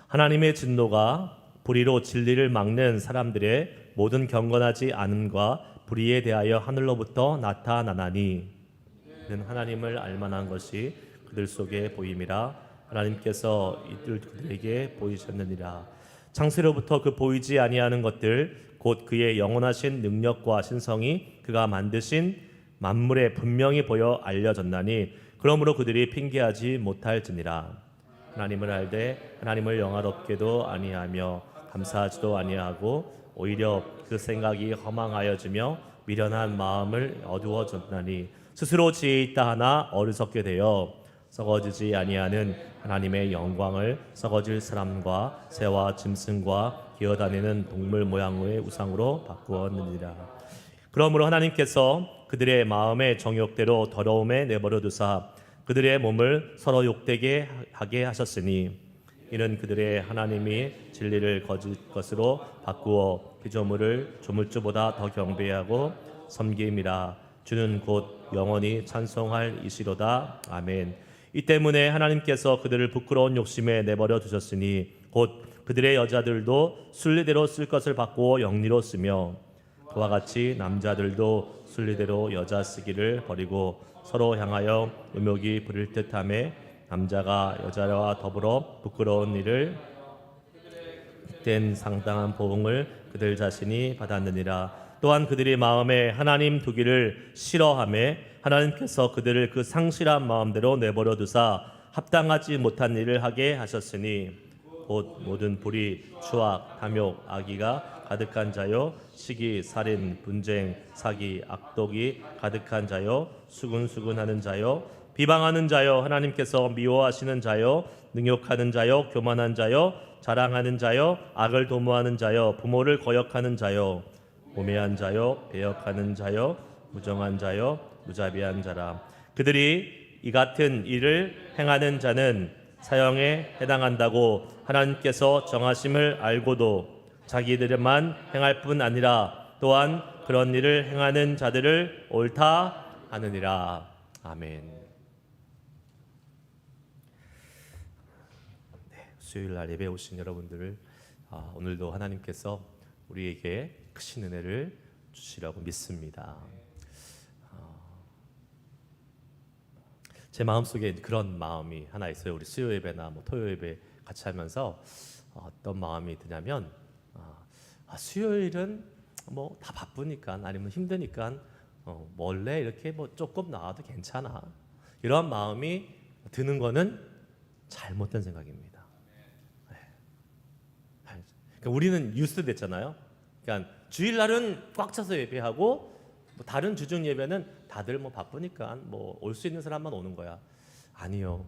하나님의 진노가 불의로 진리를 막는 사람들의 모든 경건하지 않음과 불의에 대하여 하늘로부터 나타나나니 이는 하나님을 알만한 것이 그들 속에 보임이라. 하나님께서 그들에게 보이셨느니라. 창세로부터 그 보이지 아니하는 것들 곧 그의 영원하신 능력과 신성이 그가 만드신 만물에 분명히 보여 알려졌나니 그러므로 그들이 핑계하지 못할지니라. 하나님을 알되 하나님을 영화롭게도 아니하며 감사하지도 아니하고 오히려 그 생각이 허망하여지며 미련한 마음을 어두워졌나니 스스로 지혜 있다 하나 어리석게 되어 썩어지지 아니하는 하나님의 영광을 썩어질 사람과 새와 짐승과 기어다니는 동물 모양의 우상으로 바꾸었느니라. 그러므로 하나님께서 그들의 마음의 정욕대로 더러움에 내버려 두사 그들의 몸을 서로 욕되게 하게 하셨으니 이는 그들의 하나님이 진리를 거짓 것으로 바꾸어 피조물을 조물주보다 더 경배하고 섬김이라. 주는 곧 영원히 찬송할 이시로다. 아멘. 이 때문에 하나님께서 그들을 부끄러운 욕심에 내버려 두셨으니 곧 그들의 여자들도 순리대로 쓸 것을 바꾸어 영리로 쓰며 그와 같이 남자들도 순리대로 여자 쓰기를 버리고 서로 향하여 의욕이 부릴 듯하며 남자가 여자와 더불어 부끄러운 일을 된 상당한 보응을 그들 자신이 받았느니라. 또한 그들이 마음에 하나님 두기를 싫어하며 하나님께서 그들을 그 상실한 마음대로 내버려 두사 합당하지 못한 일을 하게 하셨으니 곧 모든 불의, 추악, 탐욕, 악의가 가득한 자요 시기, 살인, 분쟁, 사기, 악독이 가득한 자요 수군수군하는 자요 비방하는 자요 하나님께서 미워하시는 자요 능욕하는 자요 교만한 자요 자랑하는 자요 악을 도모하는 자요 부모를 거역하는 자요 오매한 자요 배역하는 자요 무정한 자요 무자비한 자라. 그들이 이 같은 일을 행하는 자는 사형에 해당한다고 하나님께서 정하심을 알고도 자기들만 행할 뿐 아니라 또한 그런 일을 행하는 자들을 옳다 하느니라. 아멘. 수요일 날 예배 오신 여러분들을 오늘도 하나님께서 우리에게 크신 은혜를 주시라고 믿습니다. 제 마음속에 그런 마음이 하나 있어요. 우리 수요 예배나 토요 예배 같이 하면서 어떤 마음이 드냐면 수요일은 뭐 다 바쁘니까 아니면 힘드니까 원래 이렇게 뭐 조금 나와도 괜찮아. 이런 마음이 드는 거는 잘못된 생각입니다. 그러니까 우리는 뉴스 됐잖아요. 그러니까 주일날은 꽉 차서 예배하고 뭐 다른 주중 예배는 다들 뭐 바쁘니까 뭐 올 수 있는 사람만 오는 거야. 아니요.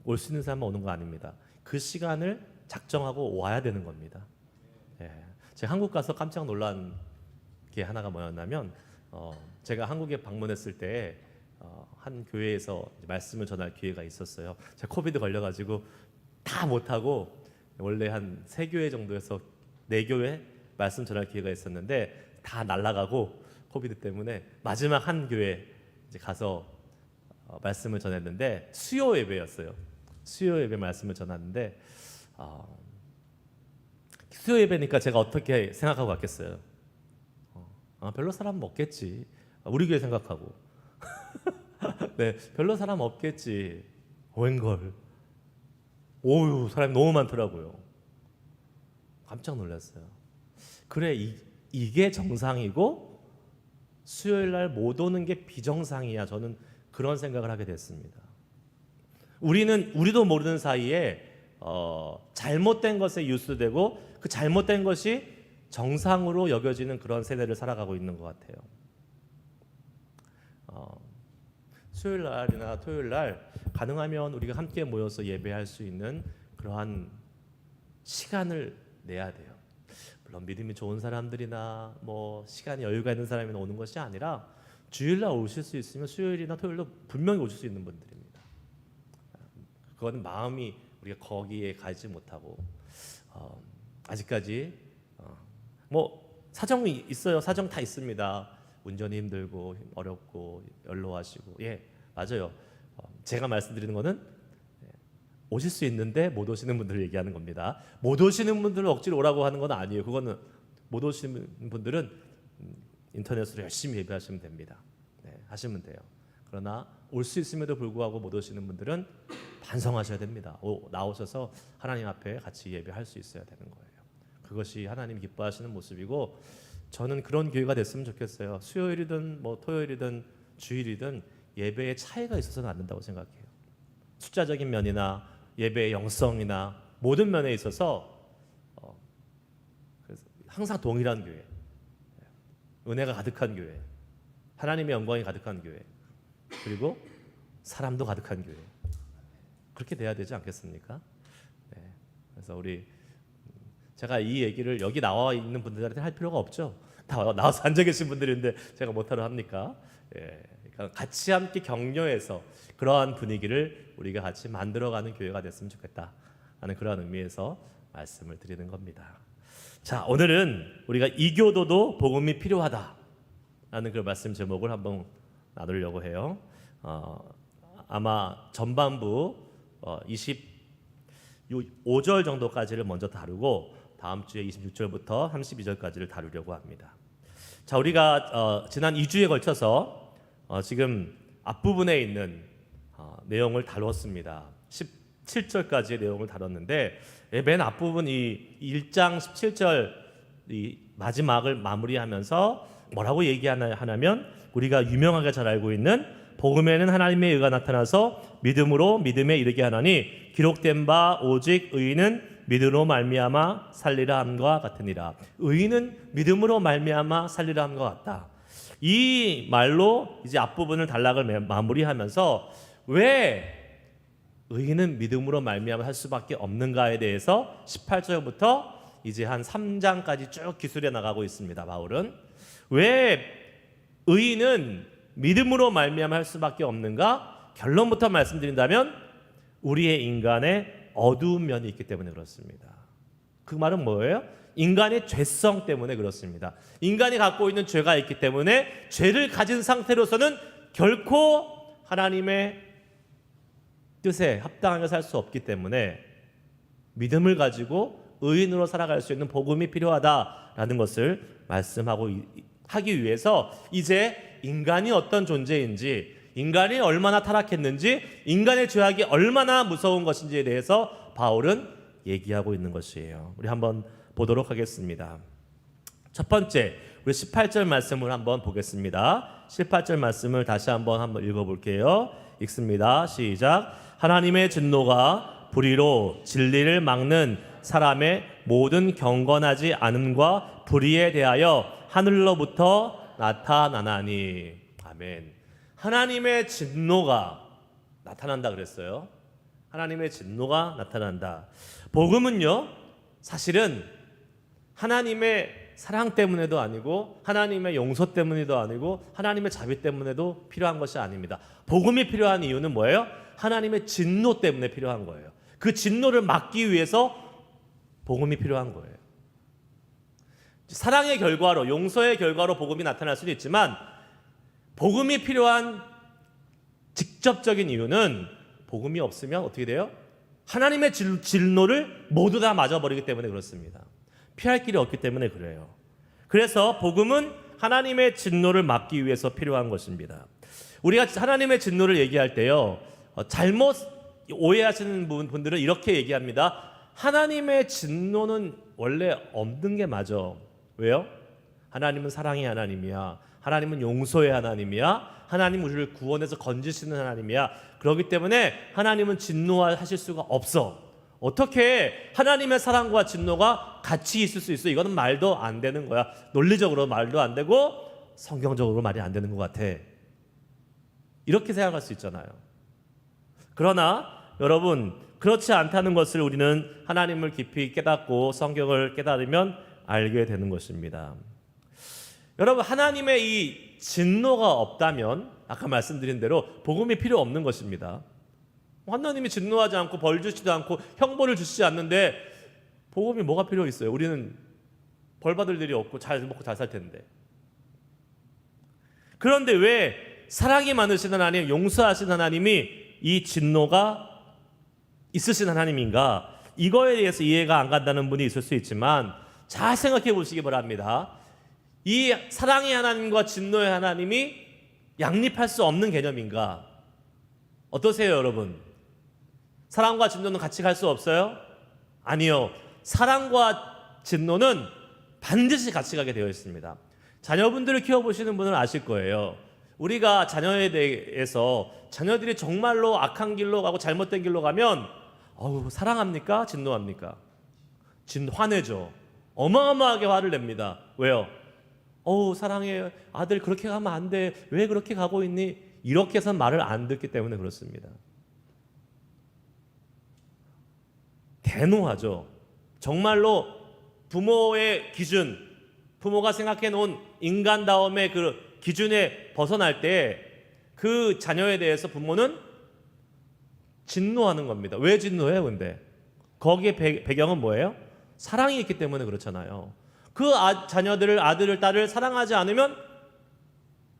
올 수 있는 사람만 오는 거 아닙니다. 그 시간을 작정하고 와야 되는 겁니다. 예. 제가 한국 가서 깜짝 놀란 게 하나가 뭐였냐면 제가 한국에 방문했을 때 한 교회에서 말씀을 전할 기회가 있었어요. 제가 코비드 걸려가지고 다 못하고 원래 한 3교회 정도에서 4교회 말씀 전할 기회가 있었는데 다 날아가고 코비드 때문에 마지막 한 교회 이제 가서 말씀을 전했는데 수요 예배였어요. 수요 예배 말씀을 전하는데 수요 예배니까 제가 어떻게 생각하고 갔겠어요? 별로 사람 없겠지. 우리 교회 생각하고 네, 별로 사람 없겠지. 웬걸? 오유, 사람이 너무 많더라고요. 깜짝 놀랐어요. 그래, 이게 정상이고 수요일 날 못 오는 게 비정상이야. 저는 그런 생각을 하게 됐습니다. 우리도 모르는 사이에 잘못된 것에 유수되고 그 잘못된 것이 정상으로 여겨지는 그런 세대를 살아가고 있는 것 같아요. 수요일 날이나 토요일 날 가능하면 우리가 함께 모여서 예배할 수 있는 그러한 시간을 내야 돼요. 물론 믿음이 좋은 사람들이나 뭐 시간이 여유가 있는 사람이 오는 것이 아니라 주일날 오실 수 있으면 수요일이나 토요일도 분명히 오실 수 있는 분들입니다. 그건 마음이 우리가 거기에 가지 못하고 아직까지 뭐 사정이 있어요. 사정 다 있습니다. 운전이 힘들고 어렵고 연로하시고 예 맞아요. 제가 말씀드리는 거는 오실 수 있는데 못 오시는 분들을 얘기하는 겁니다. 못 오시는 분들을 억지로 오라고 하는 건 아니에요. 그거는 못 오시는 분들은 인터넷으로 열심히 예배하시면 됩니다. 네, 하시면 돼요. 그러나 올 수 있음에도 불구하고 못 오시는 분들은 반성하셔야 됩니다. 나오셔서 하나님 앞에 같이 예배할 수 있어야 되는 거예요. 그것이 하나님 기뻐하시는 모습이고 저는 그런 교회가 됐으면 좋겠어요. 수요일이든 뭐 토요일이든 주일이든 예배에 차이가 있어서는 안 된다고 생각해요. 숫자적인 면이나 예배의 영성이나 모든 면에 있어서 항상 동일한 교회, 은혜가 가득한 교회, 하나님의 영광이 가득한 교회, 그리고 사람도 가득한 교회, 그렇게 돼야 되지 않겠습니까? 네. 그래서 제가 이 얘기를 여기 나와 있는 분들한테 할 필요가 없죠. 나와서 앉아 계신 분들인데 제가 못하러 합니까? 예. 그러니까 같이 함께 격려해서 그러한 분위기를 우리가 같이 만들어가는 교회가 됐으면 좋겠다 하는 그러한 의미에서 말씀을 드리는 겁니다. 자, 오늘은 우리가 이교도도 복음이 필요하다라는 그 말씀 제목을 한번 나누려고 해요. 아마 전반부 25절 정도까지를 먼저 다루고 다음 주에 26절부터 32절까지를 다루려고 합니다. 자, 우리가 지난 2주에 걸쳐서 지금 앞부분에 있는 내용을 다루었습니다. 17절까지의 내용을 다뤘는데 맨 앞부분 이 1장 17절 이 마지막을 마무리하면서 뭐라고 얘기하냐면 우리가 유명하게 잘 알고 있는 복음에는 하나님의 의가 나타나서 믿음으로 믿음에 이르게 하나니 기록된 바 오직 의인은 믿음으로 말미암아 살리라 함과 같으니라. 의인은 믿음으로 말미암아 살리라 함과 같다. 이 말로 이제 앞부분을 단락을 마무리하면서 왜 의인은 믿음으로 말미암아 할 수밖에 없는가에 대해서 18절부터 이제 한 3장까지 쭉 기술해 나가고 있습니다. 바울은 왜 의인은 믿음으로 말미암아 할 수밖에 없는가? 결론부터 말씀드린다면 우리의 인간의 어두운 면이 있기 때문에 그렇습니다. 그 말은 뭐예요? 인간의 죄성 때문에 그렇습니다. 인간이 갖고 있는 죄가 있기 때문에 죄를 가진 상태로서는 결코 하나님의 뜻에 합당하게 살 수 없기 때문에 믿음을 가지고 의인으로 살아갈 수 있는 복음이 필요하다라는 것을 말씀하고 하기 위해서 이제 인간이 어떤 존재인지, 인간이 얼마나 타락했는지, 인간의 죄악이 얼마나 무서운 것인지에 대해서 바울은 얘기하고 있는 것이에요. 우리 한번 보도록 하겠습니다. 첫 번째, 우리 18절 말씀을 한번 보겠습니다. 18절 말씀을 다시 한번 읽어볼게요. 읽습니다. 시작. 하나님의 진노가 불의로 진리를 막는 사람의 모든 경건하지 않음과 불의에 대하여 하늘로부터 나타나나니. 아멘. 하나님의 진노가 나타난다 그랬어요. 하나님의 진노가 나타난다. 복음은요, 사실은 하나님의 사랑 때문에도 아니고 하나님의 용서 때문에도 아니고 하나님의 자비 때문에도 필요한 것이 아닙니다. 복음이 필요한 이유는 뭐예요? 하나님의 진노 때문에 필요한 거예요. 그 진노를 막기 위해서 복음이 필요한 거예요. 사랑의 결과로, 용서의 결과로 복음이 나타날 수도 있지만 복음이 필요한 직접적인 이유는 복음이 없으면 어떻게 돼요? 하나님의 진노를 모두 다 맞아버리기 때문에 그렇습니다. 피할 길이 없기 때문에 그래요. 그래서 복음은 하나님의 진노를 막기 위해서 필요한 것입니다. 우리가 하나님의 진노를 얘기할 때요, 잘못 오해하시는 분들은 이렇게 얘기합니다. 하나님의 진노는 원래 없는 게 맞아. 왜요? 하나님은 사랑의 하나님이야. 하나님은 용서의 하나님이야. 하나님은 우리를 구원해서 건지시는 하나님이야. 그렇기 때문에 하나님은 진노하실 수가 없어. 어떻게 하나님의 사랑과 진노가 같이 있을 수 있어? 이거는 말도 안 되는 거야. 논리적으로 말도 안 되고 성경적으로 말이 안 되는 것 같아. 이렇게 생각할 수 있잖아요. 그러나 여러분, 그렇지 않다는 것을 우리는 하나님을 깊이 깨닫고 성경을 깨달으면 알게 되는 것입니다. 여러분, 하나님의 이 진노가 없다면 아까 말씀드린 대로 복음이 필요 없는 것입니다. 하나님이 진노하지 않고 벌 주시지도 않고 형벌을 주시지 않는데 복음이 뭐가 필요 있어요? 우리는 벌 받을 일이 없고 잘 먹고 잘 살 텐데. 그런데 왜 사랑이 많으신 하나님, 용서하신 하나님이 이 진노가 있으신 하나님인가? 이거에 대해서 이해가 안 간다는 분이 있을 수 있지만 잘 생각해 보시기 바랍니다. 이 사랑의 하나님과 진노의 하나님이 양립할 수 없는 개념인가? 어떠세요, 여러분? 사랑과 진노는 같이 갈 수 없어요? 아니요. 사랑과 진노는 반드시 같이 가게 되어 있습니다. 자녀분들을 키워보시는 분은 아실 거예요. 우리가 자녀에 대해서 자녀들이 정말로 악한 길로 가고 잘못된 길로 가면 사랑합니까? 진노합니까? 화내죠. 어마어마하게 화를 냅니다. 왜요? 사랑해. 아들 그렇게 가면 안 돼. 왜 그렇게 가고 있니? 이렇게 해서 말을 안 듣기 때문에 그렇습니다. 대노하죠. 정말로 부모의 기준, 부모가 생각해 놓은 인간다움의 그 기준에 벗어날 때 그 자녀에 대해서 부모는 진노하는 겁니다. 왜 진노해요, 근데? 거기에 배경은 뭐예요? 사랑이 있기 때문에 그렇잖아요. 그 자녀들을, 아들을, 딸을 사랑하지 않으면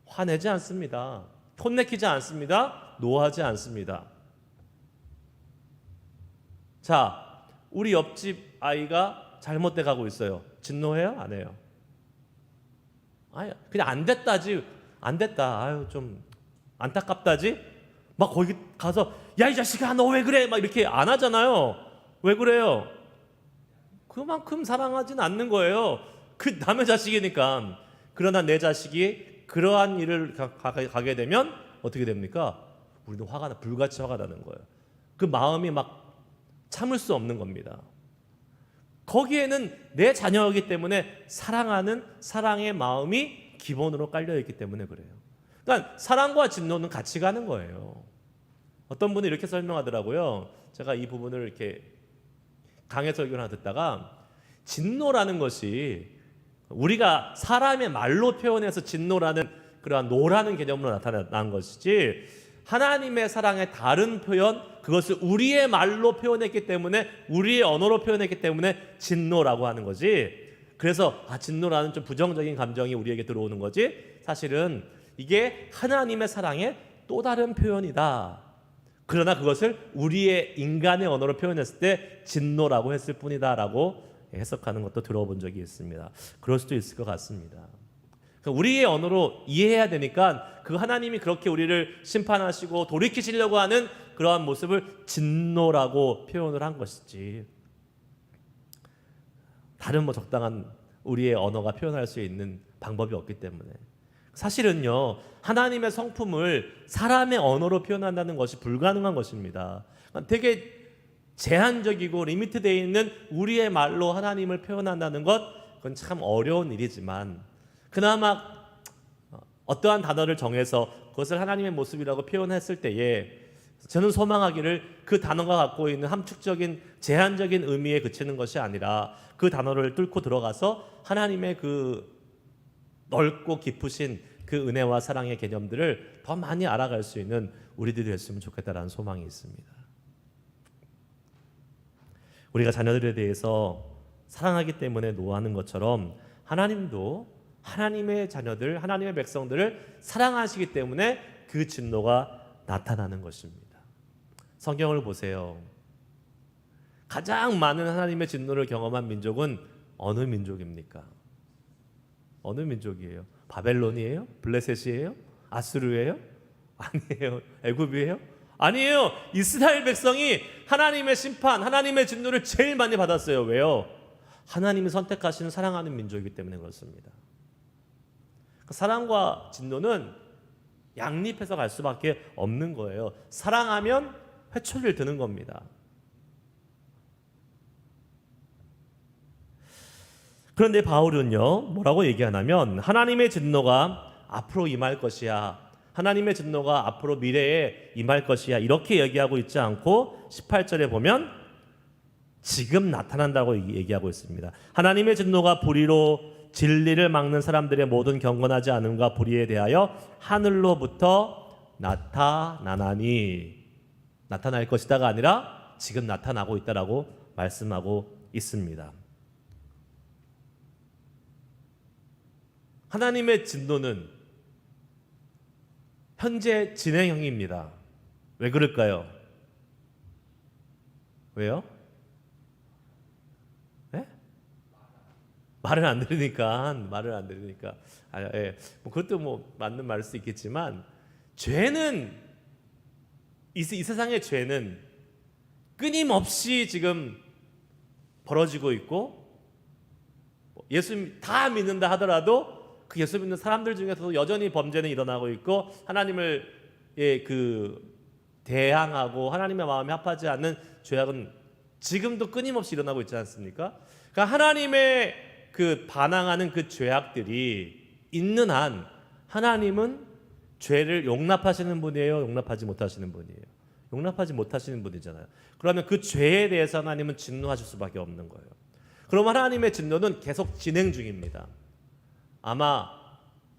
화내지 않습니다. 혼내키지 않습니다. 노하지 않습니다. 자, 우리 옆집 아이가 잘못돼 가고 있어요. 진노해요? 안 해요? 아니, 그냥 안 됐다지. 안 됐다. 좀 안타깝다지. 막 거기 가서 야, 이 자식아, 너 왜 그래? 막 이렇게 안 하잖아요. 왜 그래요? 그만큼 사랑하진 않는 거예요. 그 남의 자식이니까. 그러나 내 자식이 그러한 일을 가게 되면 어떻게 됩니까? 우리는 불같이 화가 나는 거예요. 그 마음이 막 참을 수 없는 겁니다. 거기에는 내 자녀이기 때문에 사랑하는 사랑의 마음이 기본으로 깔려 있기 때문에 그래요. 그러니까 사랑과 진노는 같이 가는 거예요. 어떤 분이 이렇게 설명하더라고요. 제가 이 부분을 이렇게 강해 설교를 하나 듣다가, 진노라는 것이 우리가 사람의 말로 표현해서 진노라는 그러한 노라는 개념으로 나타난 것이지, 하나님의 사랑의 다른 표현, 그것을 우리의 말로 표현했기 때문에, 우리의 언어로 표현했기 때문에 진노라고 하는 거지. 그래서 진노라는 좀 부정적인 감정이 우리에게 들어오는 거지, 사실은 이게 하나님의 사랑의 또 다른 표현이다. 그러나 그것을 우리의 인간의 언어로 표현했을 때 진노라고 했을 뿐이다 라고 해석하는 것도 들어본 적이 있습니다. 그럴 수도 있을 것 같습니다. 우리의 언어로 이해해야 되니까 그 하나님이 그렇게 우리를 심판하시고 돌이키시려고 하는 그러한 모습을 진노라고 표현을 한 것이지, 다른 적당한 우리의 언어가 표현할 수 있는 방법이 없기 때문에, 사실은요, 하나님의 성품을 사람의 언어로 표현한다는 것이 불가능한 것입니다. 되게 제한적이고 리미트되어 있는 우리의 말로 하나님을 표현한다는 것, 그건 참 어려운 일이지만, 그나마 어떠한 단어를 정해서 그것을 하나님의 모습이라고 표현했을 때에 저는 소망하기를, 그 단어가 갖고 있는 함축적인 제한적인 의미에 그치는 것이 아니라 그 단어를 뚫고 들어가서 하나님의 그 넓고 깊으신 그 은혜와 사랑의 개념들을 더 많이 알아갈 수 있는 우리들이 됐으면 좋겠다라는 소망이 있습니다. 우리가 자녀들에 대해서 사랑하기 때문에 노하는 것처럼, 하나님도 하나님의 자녀들, 하나님의 백성들을 사랑하시기 때문에 그 진노가 나타나는 것입니다. 성경을 보세요. 가장 많은 하나님의 진노를 경험한 민족은 어느 민족입니까? 어느 민족이에요? 바벨론이에요? 블레셋이에요? 아수르예요? 아니에요. 애굽이에요? 아니에요. 이스라엘 백성이 하나님의 심판, 하나님의 진노를 제일 많이 받았어요. 왜요? 하나님이 선택하시는 사랑하는 민족이기 때문에 그렇습니다. 사랑과 진노는 양립해서 갈 수밖에 없는 거예요. 사랑하면 회초리를 드는 겁니다. 그런데 바울은요, 뭐라고 얘기하냐면, 하나님의 진노가 앞으로 임할 것이야, 하나님의 진노가 앞으로 미래에 임할 것이야, 이렇게 얘기하고 있지 않고 18절에 보면 지금 나타난다고 얘기하고 있습니다. 하나님의 진노가 불의로 진리를 막는 사람들의 모든 경건하지 않음과 불의에 대하여 하늘로부터 나타나나니, 나타날 것이다가 아니라 지금 나타나고 있다라고 말씀하고 있습니다. 하나님의 진노는 현재 진행형입니다. 왜 그럴까요? 왜요? 네? 말을 안 들으니까. 예. 뭐 그것도 뭐 맞는 말일 수 있겠지만, 죄는 이 세상의 죄는 끊임없이 지금 벌어지고 있고, 예수 다 믿는다 하더라도 그 예수 믿는 사람들 중에서도 여전히 범죄는 일어나고 있고, 하나님을 대항하고 하나님의 마음에 합하지 않는 죄악은 지금도 끊임없이 일어나고 있지 않습니까? 그러니까 하나님의 반항하는 그 죄악들이 있는 한 하나님은 죄를 용납하시는 분이에요? 용납하지 못하시는 분이에요? 용납하지 못하시는 분이잖아요. 그러면 그 죄에 대해서 하나님은 진노하실 수밖에 없는 거예요. 그럼 하나님의 진노는 계속 진행 중입니다. 아마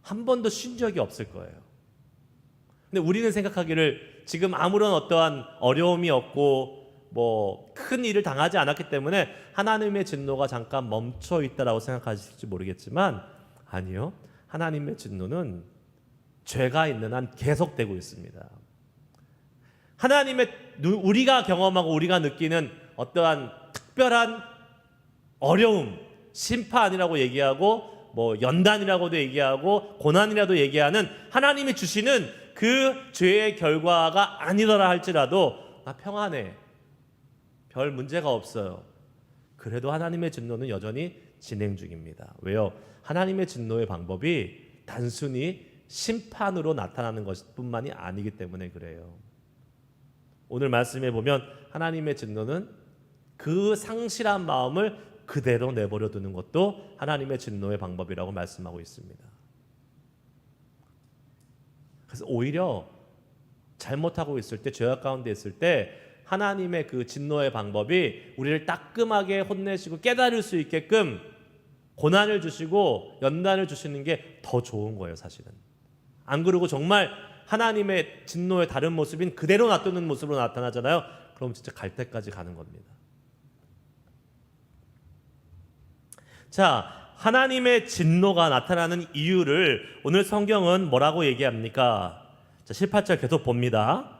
한 번도 쉰 적이 없을 거예요. 근데 우리는 생각하기를 지금 아무런 어떠한 어려움이 없고 뭐 큰 일을 당하지 않았기 때문에 하나님의 진노가 잠깐 멈춰 있다라고 생각하실지 모르겠지만, 아니요. 하나님의 진노는 죄가 있는 한 계속되고 있습니다. 우리가 경험하고 우리가 느끼는 어떠한 특별한 어려움, 심판이라고 얘기하고 뭐 연단이라고도 얘기하고 고난이라도 얘기하는 하나님이 주시는 그 죄의 결과가 아니더라 할지라도 평안해, 별 문제가 없어요. 그래도 하나님의 진노는 여전히 진행 중입니다. 왜요? 하나님의 진노의 방법이 단순히 심판으로 나타나는 것뿐만이 아니기 때문에 그래요. 오늘 말씀에 보면 하나님의 진노는 그 상실한 마음을 그대로 내버려 두는 것도 하나님의 진노의 방법이라고 말씀하고 있습니다. 그래서 오히려 잘못하고 있을 때, 죄악 가운데 있을 때 하나님의 그 진노의 방법이 우리를 따끔하게 혼내시고 깨달을 수 있게끔 고난을 주시고 연단을 주시는 게 더 좋은 거예요, 사실은. 안 그러고 정말 하나님의 진노의 다른 모습인 그대로 놔두는 모습으로 나타나잖아요. 그럼 진짜 갈 때까지 가는 겁니다. 자, 하나님의 진노가 나타나는 이유를 오늘 성경은 뭐라고 얘기합니까? 자, 18절 계속 봅니다.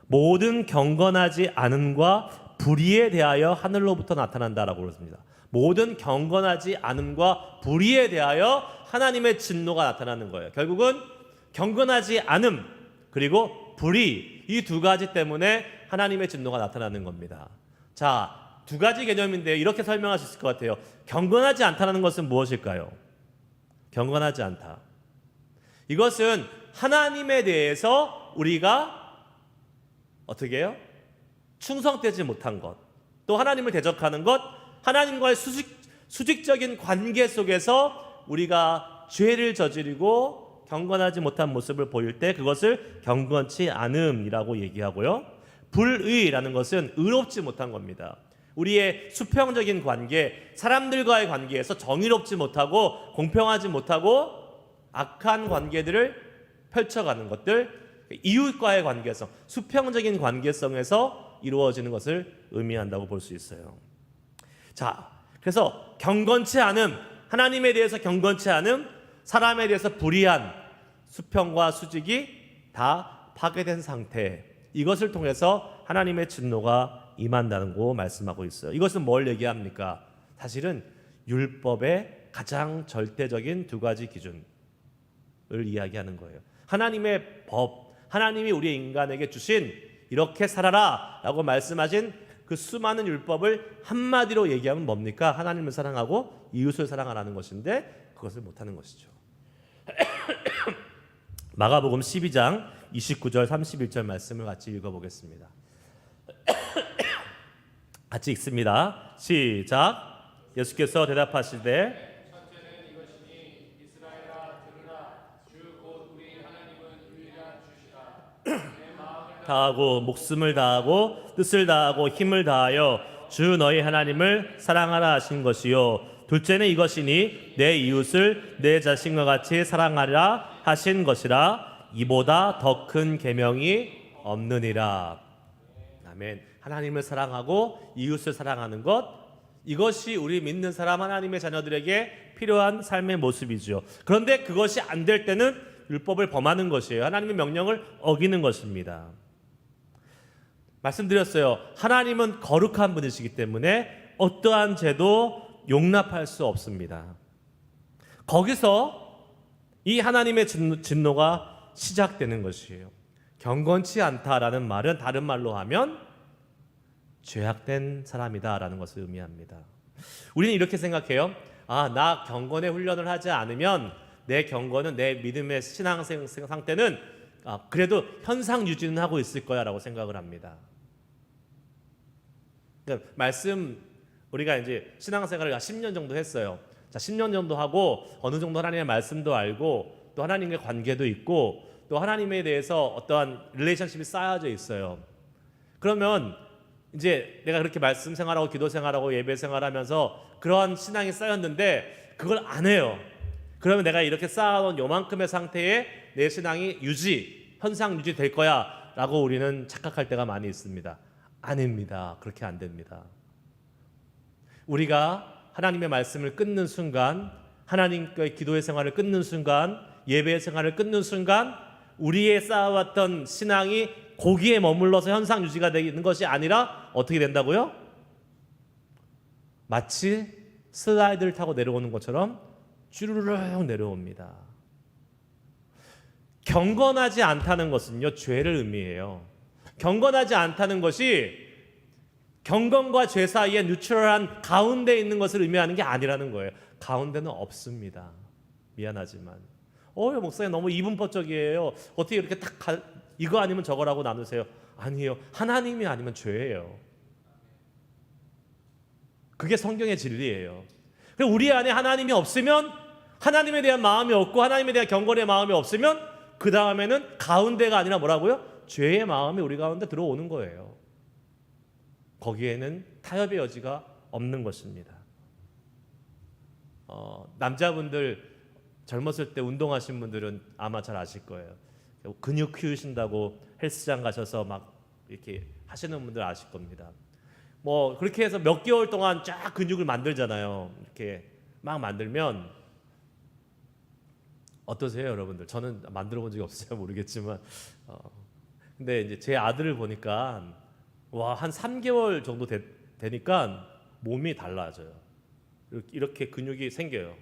모든 경건하지 않음과 불의에 대하여 하늘로부터 나타난다라고 그랬습니다. 모든 경건하지 않음과 불의에 대하여 하나님의 진노가 나타나는 거예요. 결국은 경건하지 않음 그리고 불의, 이 두 가지 때문에 하나님의 진노가 나타나는 겁니다. 자, 두 가지 개념인데요. 이렇게 설명할 수 있을 것 같아요. 경건하지 않다는 것은 무엇일까요? 경건하지 않다. 이것은 하나님에 대해서 우리가 어떻게 해요? 충성되지 못한 것, 또 하나님을 대적하는 것, 하나님과의 수직적인 관계 속에서 우리가 죄를 저지르고 경건하지 못한 모습을 보일 때 그것을 경건치 않음이라고 얘기하고요. 불의라는 것은 의롭지 못한 겁니다. 우리의 수평적인 관계, 사람들과의 관계에서 정의롭지 못하고 공평하지 못하고 악한 관계들을 펼쳐가는 것들, 이웃과의 관계성, 수평적인 관계성에서 이루어지는 것을 의미한다고 볼 수 있어요. 자, 그래서 경건치 않음, 하나님에 대해서 경건치 않음, 사람에 대해서 불의한 수평과 수직이 다 파괴된 상태, 이것을 통해서 하나님의 진노가 임한다고 말씀하고 있어요. 이것은 뭘 얘기합니까? 사실은 율법의 가장 절대적인 두 가지 기준을 이야기하는 거예요. 하나님의 법, 하나님이 우리 인간에게 주신 이렇게 살아라 라고 말씀하신 그 수많은 율법을 한마디로 얘기하면 뭡니까? 하나님을 사랑하고 이웃을 사랑하라는 것인데 그것을 못하는 것이죠. 마가복음 12장 29절 31절 말씀을 같이 읽어보겠습니다. 같이 읽습니다. 시작. 예수께서 대답하시되 다하고 목숨을 다하고 뜻을 다하고 힘을 다하여 주 너희 하나님을 사랑하라 하신 것이요, 둘째는 이것이니 내 이웃을 내 자신과 같이 사랑하라 하신 것이라. 이보다 더 큰 계명이 없느니라. 아멘. 하나님을 사랑하고 이웃을 사랑하는 것, 이것이 우리 믿는 사람 하나님의 자녀들에게 필요한 삶의 모습이죠. 그런데 그것이 안 될 때는 율법을 범하는 것이에요. 하나님의 명령을 어기는 것입니다. 말씀드렸어요. 하나님은 거룩한 분이시기 때문에 어떠한 죄도 용납할 수 없습니다. 거기서 이 하나님의 진노가 시작되는 것이에요. 경건치 않다라는 말은 다른 말로 하면 죄악된 사람이다라는 것을 의미합니다. 우리는 이렇게 생각해요. 나 경건의 훈련을 하지 않으면 내 경건은, 내 믿음의 신앙 상태는 그래도 현상 유지는 하고 있을 거야 라고 생각을 합니다. 그러니까 우리가 이제 신앙생활을 10년 정도 했어요. 자, 10년 정도 하고 어느 정도 하나님의 말씀도 알고 또 하나님의 관계도 있고 또 하나님에 대해서 어떠한 릴레이션십이 쌓여져 있어요. 그러면 이제 내가 그렇게 말씀 생활하고 기도 생활하고 예배 생활하면서 그러한 신앙이 쌓였는데 그걸 안 해요. 그러면 내가 이렇게 쌓아놓은 요만큼의 상태에 내 신앙이 현상 유지 될 거야 라고 우리는 착각할 때가 많이 있습니다. 아닙니다. 그렇게 안 됩니다. 우리가 하나님의 말씀을 끊는 순간, 하나님과의 기도의 생활을 끊는 순간, 예배의 생활을 끊는 순간 우리의 쌓아왔던 신앙이 거기에 머물러서 현상 유지가 되는 것이 아니라 어떻게 된다고요? 마치 슬라이드를 타고 내려오는 것처럼 쭈르륵 내려옵니다. 경건하지 않다는 것은요, 죄를 의미해요. 경건하지 않다는 것이 경건과 죄 사이에 뉴트럴한 가운데 있는 것을 의미하는 게 아니라는 거예요. 가운데는 없습니다. 미안하지만 목사님 너무 이분법적이에요. 어떻게 이렇게 이거 아니면 저거라고 나누세요? 아니에요. 하나님이 아니면 죄예요. 그게 성경의 진리예요. 우리 안에 하나님이 없으면, 하나님에 대한 마음이 없고 하나님에 대한 경건의 마음이 없으면 그 다음에는 가운데가 아니라 뭐라고요? 죄의 마음이 우리 가운데 들어오는 거예요. 거기에는 타협의 여지가 없는 것입니다. 남자분들 젊었을 때 운동하신 분들은 아마 잘 아실 거예요. 근육 키우신다고 헬스장 가셔서 막 이렇게 하시는 분들 아실 겁니다. 그렇게 해서 몇 개월 동안 쫙 근육을 만들잖아요. 이렇게 막 만들면 어떠세요, 여러분들? 저는 만들어 본 적이 없어요. 모르겠지만 근데 이제 제 아들을 보니까 한 3개월 정도 되니까 몸이 달라져요. 이렇게 근육이 생겨요.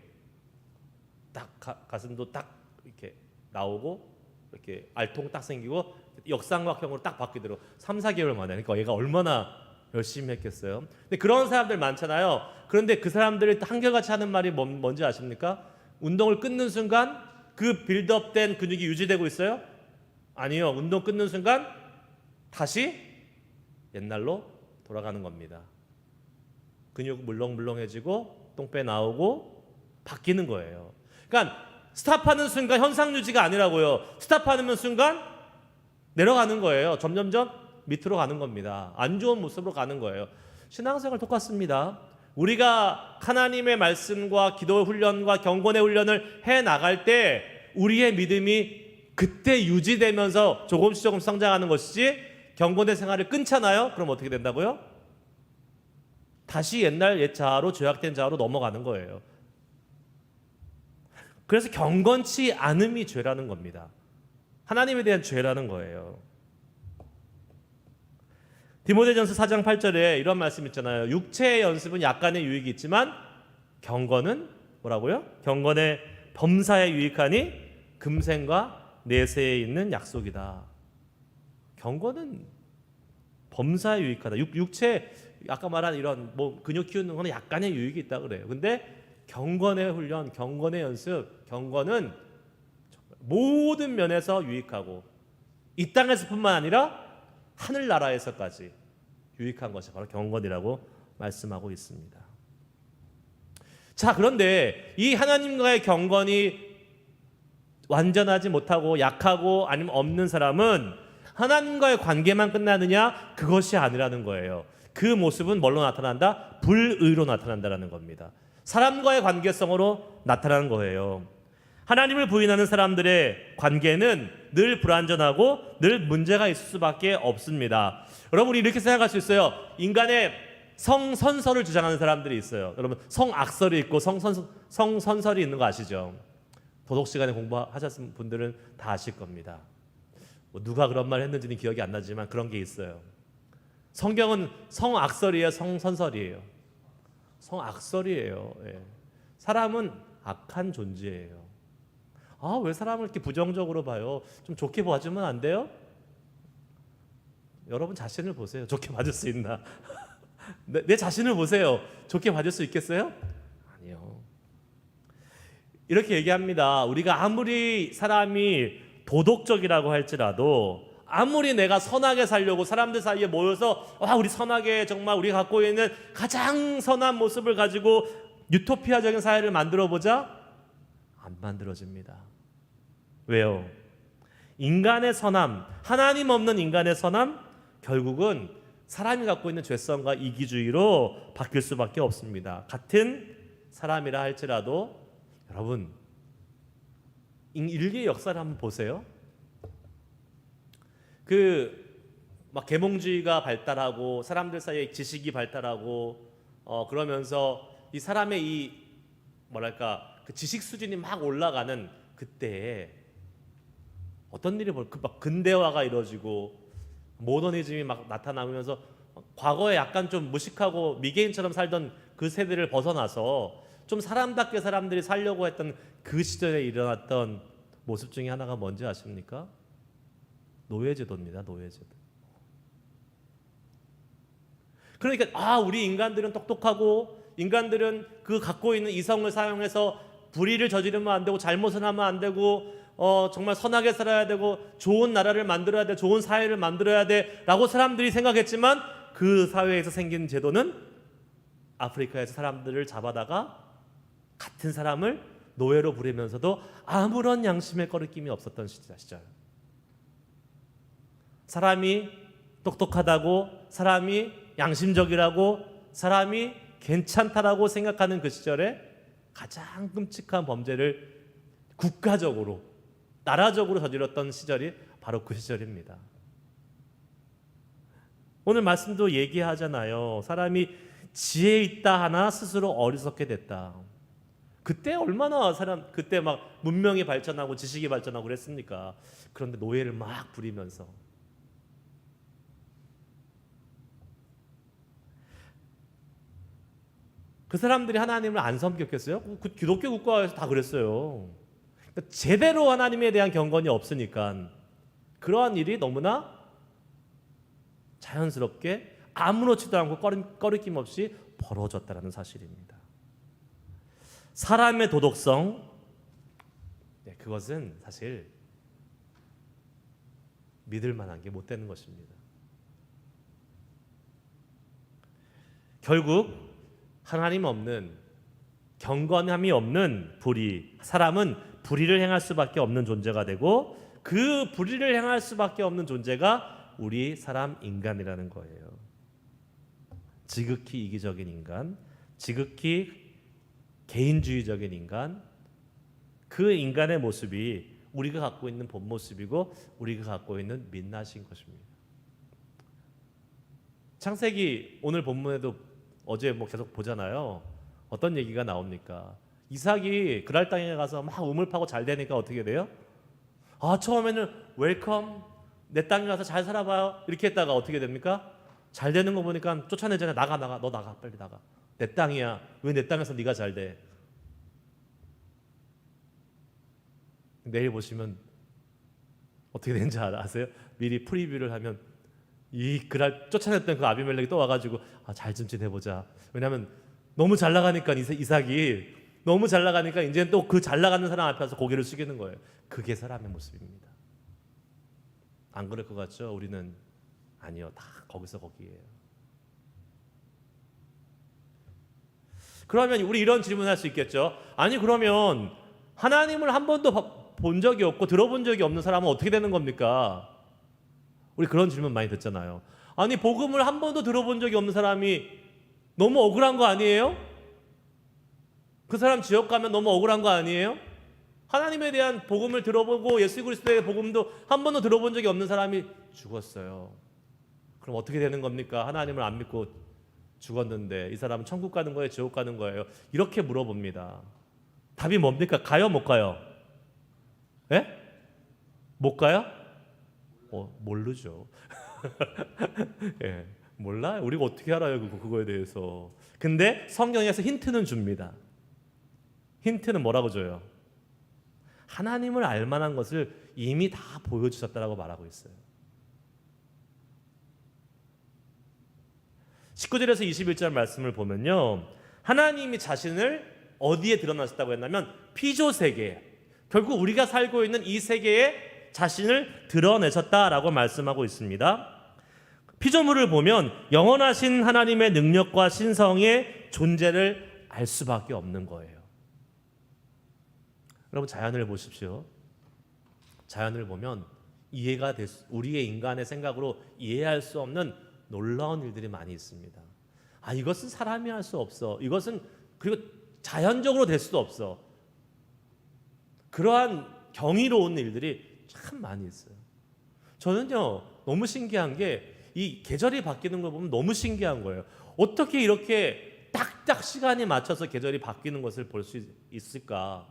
딱 가슴도 딱 이렇게 나오고 이렇게 알통 딱 생기고 역삼각형으로 딱 바뀌더라고. 3, 4개월 만에. 그러니까 얘가 얼마나 열심히 했겠어요. 근데 그런 사람들 많잖아요. 그런데 그 사람들이 한결같이 하는 말이 뭔지 아십니까? 운동을 끊는 순간 그 빌드업된 근육이 유지되고 있어요? 아니요. 운동 끊는 순간 다시 옛날로 돌아가는 겁니다. 근육 물렁물렁해지고 똥배 나오고 바뀌는 거예요. 그러니까 스탑하는 순간 현상 유지가 아니라고요. 스탑하는 순간 내려가는 거예요. 점점점 밑으로 가는 겁니다. 안 좋은 모습으로 가는 거예요. 신앙생활 똑같습니다. 우리가 하나님의 말씀과 기도 훈련과 경건의 훈련을 해 나갈 때 우리의 믿음이 그때 유지되면서 조금씩 성장하는 것이지, 경건의 생활을 끊잖아요. 그럼 어떻게 된다고요? 다시 옛 자아로, 죄악된 자아로 넘어가는 거예요. 그래서 경건치 않음이 죄라는 겁니다. 하나님에 대한 죄라는 거예요. 디모데전서 4장 8절에 이런 말씀 있잖아요. 육체의 연습은 약간의 유익이 있지만 경건은 뭐라고요? 경건의 범사에 유익하니 금생과 내세에 있는 약속이다. 경건은 범사에 유익하다. 육체 아까 말한 이런 근육 키우는 거는 약간의 유익이 있다 그래요. 근데 경건의 훈련, 경건의 연습, 경건은 모든 면에서 유익하고 이 땅에서뿐만 아니라 하늘나라에서까지 유익한 것이 바로 경건이라고 말씀하고 있습니다. 자, 그런데 이 하나님과의 경건이 완전하지 못하고 약하고 아니면 없는 사람은 하나님과의 관계만 끝나느냐? 그것이 아니라는 거예요. 그 모습은 뭘로 나타난다? 불의로 나타난다는 겁니다. 사람과의 관계성으로 나타나는 거예요. 하나님을 부인하는 사람들의 관계는 늘 불완전하고 늘 문제가 있을 수밖에 없습니다. 여러분이 이렇게 생각할 수 있어요. 인간의 성선설을 주장하는 사람들이 있어요. 여러분, 성악설이 있고 성선설이 있는 거 아시죠? 도덕 시간에 공부하셨은 분들은 다 아실 겁니다. 누가 그런 말 했는지는 기억이 안 나지만 그런 게 있어요. 성경은 성악설이에요, 성선설이에요? 성악설이에요. 예. 사람은 악한 존재예요. 왜 사람을 이렇게 부정적으로 봐요? 좀 좋게 봐주면 안 돼요? 여러분 자신을 보세요. 좋게 봐줄 수 있나? 내 자신을 보세요. 좋게 봐줄 수 있겠어요? 아니요. 이렇게 얘기합니다. 우리가 아무리 사람이 도덕적이라고 할지라도, 아무리 내가 선하게 살려고 사람들 사이에 모여서 우리 선하게 정말 우리가 갖고 있는 가장 선한 모습을 가지고 유토피아적인 사회를 만들어보자, 안 만들어집니다. 왜요? 인간의 선함, 하나님 없는 인간의 선함, 결국은 사람이 갖고 있는 죄성과 이기주의로 바뀔 수밖에 없습니다. 같은 사람이라 할지라도 여러분, 인류의 역사를 한번 보세요. 막 계몽주의가 발달하고 사람들 사이에 지식이 발달하고 그러면서 이 사람의 그 지식 수준이 막 올라가는 그때에 어떤 일이 막 근대화가 이루어지고 모더니즘이 막 나타나면서 과거에 약간 좀 무식하고 미개인처럼 살던 그 세대를 벗어나서 좀 사람답게 사람들이 살려고 했던 그 시절에 일어났던 모습 중에 하나가 뭔지 아십니까? 노예제도입니다. 노예제도. 그러니까 우리 인간들은 똑똑하고 인간들은 그 갖고 있는 이성을 사용해서 불의를 저지르면 안 되고 잘못을 하면 안 되고 정말 선하게 살아야 되고 좋은 나라를 만들어야 돼, 좋은 사회를 만들어야 돼 라고 사람들이 생각했지만, 그 사회에서 생긴 제도는 아프리카에서 사람들을 잡아다가 같은 사람을 노예로 부리면서도 아무런 양심의 거리낌이 없었던 시절. 사람이 똑똑하다고, 사람이 양심적이라고, 사람이 괜찮다라고 생각하는 그 시절에 가장 끔찍한 범죄를 국가적으로, 나라적으로 저질렀던 시절이 바로 그 시절입니다. 오늘 말씀도 얘기하잖아요. 사람이 지혜 있다 하나 스스로 어리석게 됐다. 그때 얼마나 그때 막 문명이 발전하고 지식이 발전하고 그랬습니까? 그런데 노예를 막 부리면서. 그 사람들이 하나님을 안 섬겼겠어요? 그 기독교 국가에서 다 그랬어요. 그러니까 제대로 하나님에 대한 경건이 없으니까 그러한 일이 너무나 자연스럽게 아무렇지도 않고 꺼리낌 없이 벌어졌다는 사실입니다. 사람의 도덕성, 그것은 사실 믿을 만한 게 못 되는 것입니다. 결국 하나님 없는, 경건함이 없는 사람은 불의를 행할 수밖에 없는 존재가 되고, 그 불의를 행할 수밖에 없는 존재가 우리 사람 인간이라는 거예요. 지극히 이기적인 인간, 지극히 개인주의적인 인간, 그 인간의 모습이 우리가 갖고 있는 본 모습이고 우리가 갖고 있는 민낯인 것입니다. 창세기 오늘 본문에도 어제 계속 보잖아요. 어떤 얘기가 나옵니까? 이삭이 그랄 땅에 가서 막 우물 파고 잘 되니까 어떻게 돼요? 처음에는 웰컴, 내 땅에 가서 잘 살아봐요 이렇게 했다가 어떻게 됩니까? 잘 되는 거 보니까 쫓아내잖아요. 나가, 너 나가, 빨리 나가. 내 땅이야. 왜 내 땅에서 네가 잘 돼? 내일 보시면 어떻게 되는지 아세요? 미리 프리뷰를 하면 그날 쫓아냈던 그 아비멜렉이 또 와가지고 잘 좀 지내보자. 왜냐하면 너무 잘 나가니까 이삭이 너무 잘 나가니까 이제 또 그 잘 나가는 사람 앞에서 고개를 숙이는 거예요. 그게 사람의 모습입니다. 안 그럴 것 같죠? 우리는 아니요, 다 거기서 거기에요. 그러면 우리 이런 질문할 수 있겠죠? 아니 그러면 하나님을 한 번도 본 적이 없고 들어본 적이 없는 사람은 어떻게 되는 겁니까? 우리 그런 질문 많이 듣잖아요. 아니 복음을 한 번도 들어본 적이 없는 사람이 너무 억울한 거 아니에요? 그 사람 지옥 가면 너무 억울한 거 아니에요? 하나님에 대한 복음을 들어보고 예수 그리스도의 복음도 한 번도 들어본 적이 없는 사람이 죽었어요. 그럼 어떻게 되는 겁니까? 하나님을 안 믿고 죽었는데 이 사람은 천국 가는 거예요? 지옥 가는 거예요? 이렇게 물어봅니다. 답이 뭡니까? 가요? 못 가요? 예? 못 가요? 모르죠. 예. 몰라요. 우리가 어떻게 알아요, 그거에 대해서. 근데 성경에서 힌트는 줍니다. 힌트는 뭐라고 줘요? 하나님을 알 만한 것을 이미 다 보여주셨다라고 말하고 있어요. 19절에서 21절 말씀을 보면요, 하나님이 자신을 어디에 드러나셨다고 했냐면 피조세계, 결국 우리가 살고 있는 이 세계에 자신을 드러내셨다라고 말씀하고 있습니다. 피조물을 보면 영원하신 하나님의 능력과 신성의 존재를 알 수밖에 없는 거예요. 여러분, 자연을 보십시오. 자연을 보면 우리의 인간의 생각으로 이해할 수 없는 놀라운 일들이 많이 있습니다. 이것은 사람이 할 수 없어. 이것은 그리고 자연적으로 될 수도 없어. 그러한 경이로운 일들이 참 많이 있어요. 저는요, 너무 신기한 게 이 계절이 바뀌는 걸 보면 너무 신기한 거예요. 어떻게 이렇게 딱딱 시간에 맞춰서 계절이 바뀌는 것을 볼 수 있을까?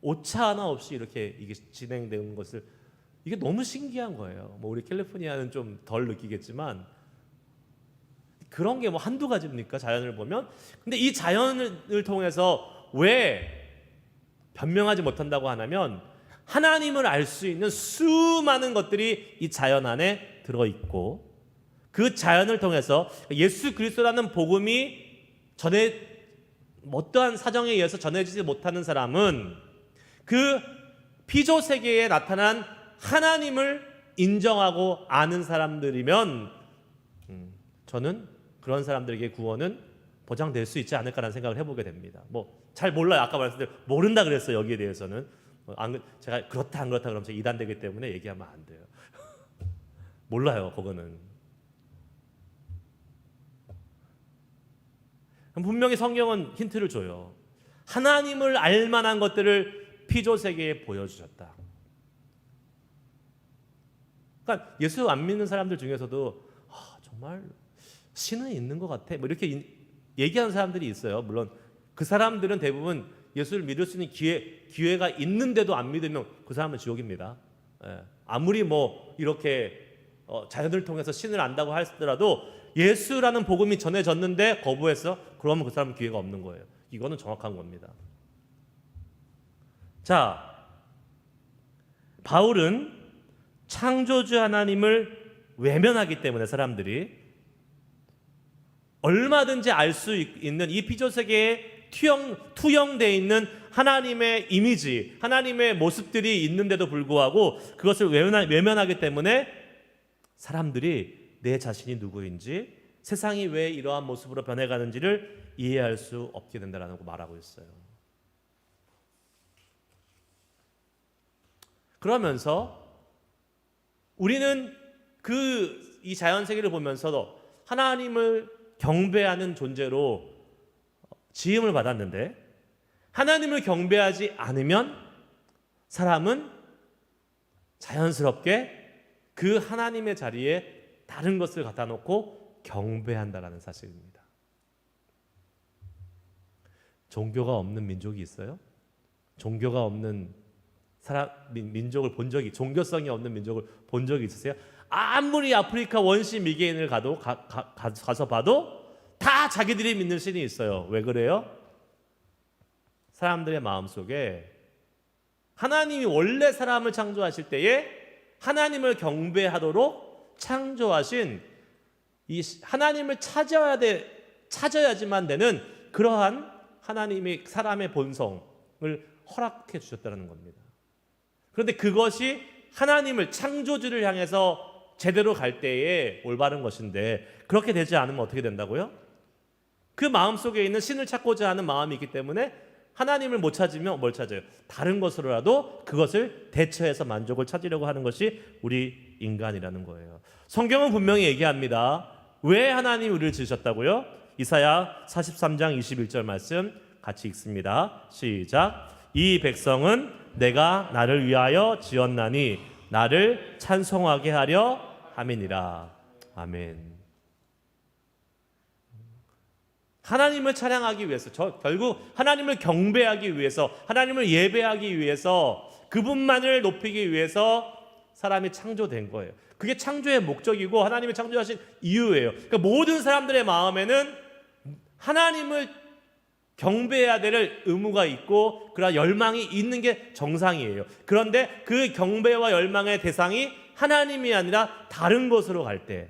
오차 하나 없이 이렇게 이게 진행되는 것을, 이게 너무 신기한 거예요. 뭐 우리 캘리포니아는 좀 덜 느끼겠지만 그런 게 뭐 한두 가지입니까? 자연을 보면. 근데 이 자연을 통해서 왜 변명하지 못한다고 하냐면 하나님을 알 수 있는 수많은 것들이 이 자연 안에 들어있고, 그 자연을 통해서 예수 그리스도라는 복음이 어떠한 사정에 의해서 전해지지 못하는 사람은 그 피조 세계에 나타난 하나님을 인정하고 아는 사람들이면 저는 그런 사람들에게 구원은 보장될 수 있지 않을까라는 생각을 해보게 됩니다. 뭐 잘 몰라요. 아까 말씀드린 모른다 그랬어요. 여기에 대해서는 제가 그렇다 안 그렇다 그러면 제가 이단되기 때문에 얘기하면 안 돼요. 몰라요. 그거는 분명히 성경은 힌트를 줘요. 하나님을 알 만한 것들을 피조 세계에 보여주셨다. 그러니까 예수 안 믿는 사람들 중에서도 정말 신은 있는 것 같아, 뭐 이렇게 얘기하는 사람들이 있어요. 물론 그 사람들은 대부분 예수를 믿을 수 있는 기회가 있는데도 안 믿으면 그 사람은 지옥입니다. 아무리 뭐 이렇게 자연을 통해서 신을 안다고 하더라도 예수라는 복음이 전해졌는데 거부했어? 그러면 그 사람은 기회가 없는 거예요. 이거는 정확한 겁니다. 자, 바울은 창조주 하나님을 외면하기 때문에 사람들이 얼마든지 알 수 있는 이 피조세계에 투영되어 있는 하나님의 이미지, 하나님의 모습들이 있는데도 불구하고 그것을 외면하기 때문에 사람들이 내 자신이 누구인지, 세상이 왜 이러한 모습으로 변해가는지를 이해할 수 없게 된다라고 말하고 있어요. 그러면서 우리는 이 자연 세계를 보면서도 하나님을 경배하는 존재로 지음을 받았는데, 하나님을 경배하지 않으면 사람은 자연스럽게 그 하나님의 자리에 다른 것을 갖다 놓고 경배한다라는 사실입니다. 종교가 없는 민족이 있어요? 종교가 없는 민족을 본 적이, 종교성이 없는 민족을 본 적이 있으세요? 아무리 아프리카 원시 미개인을 가서 봐도 다 자기들이 믿는 신이 있어요. 왜 그래요? 사람들의 마음속에 하나님이 원래 사람을 창조하실 때에 하나님을 경배하도록 창조하신 이 하나님을 찾아야지만 되는 그러한 하나님이 사람의 본성을 허락해 주셨다는 겁니다. 그런데 그것이 하나님을, 창조주를 향해서 제대로 갈 때에 올바른 것인데, 그렇게 되지 않으면 어떻게 된다고요? 그 마음속에 있는 신을 찾고자 하는 마음이 있기 때문에 하나님을 못 찾으면 뭘 찾아요? 다른 것으로라도 그것을 대처해서 만족을 찾으려고 하는 것이 우리 인간이라는 거예요. 성경은 분명히 얘기합니다. 왜 하나님이 우리를 지으셨다고요? 이사야 43장 21절 말씀 같이 읽습니다. 시작. 이 백성은 내가 나를 위하여 지었나니 나를 찬송하게 하려 함이니라. 아멘. 하나님을 찬양하기 위해서, 결국 하나님을 경배하기 위해서, 하나님을 예배하기 위해서, 그분만을 높이기 위해서 사람이 창조된 거예요. 그게 창조의 목적이고 하나님이 창조하신 이유예요. 그러니까 모든 사람들의 마음에는 하나님을 경배해야 될 의무가 있고 그러나 열망이 있는 게 정상이에요. 그런데 그 경배와 열망의 대상이 하나님이 아니라 다른 것으로 갈 때